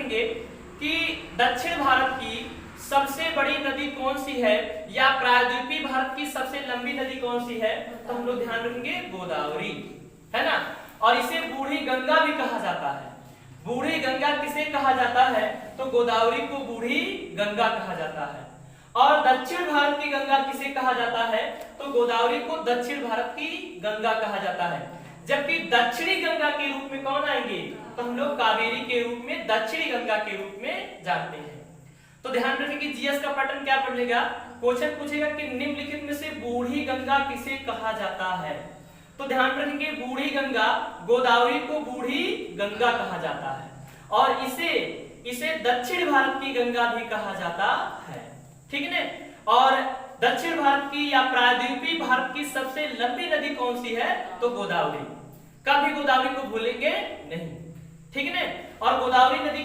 रखेंगे कि दक्षिण भारत की सबसे बड़ी नदी कौन सी है या प्रायद्वीपीय भारत की सबसे लंबी नदी कौन सी है, तो हम लोग ध्यान रखेंगे गोदावरी, है ना। और इसे बूढ़ी गंगा भी कहा जाता है। बूढ़ी गंगा किसे कहा जाता है, तो गोदावरी को बूढ़ी गंगा कहा जाता है। और दक्षिण भारत की गंगा किसे कहा जाता है, तो गोदावरी को दक्षिण भारत की गंगा कहा जाता है। जबकि दक्षिणी गंगा के रूप में कौन आएंगे, तो हम लोग कावेरी के रूप में दक्षिणी गंगा के रूप में जानते हैं। तो ध्यान रखें कि जीएस का पैटर्न क्या पढ़ेगा, क्वेश्चन पूछेगा कि निम्नलिखित में से बूढ़ी गंगा किसे कहा जाता है। तो ध्यान रखेंगे बूढ़ी गंगा, गोदावरी को बूढ़ी गंगा कहा जाता है और इसे दक्षिण भारत की गंगा भी कहा जाता है, ठीक है। और दक्षिण भारत की या प्रायद्वीपीय भारत की सबसे लंबी नदी कौन सी है, तो गोदावरी। कभी गोदावरी को भूलेंगे नहीं, ठीक है। और गोदावरी नदी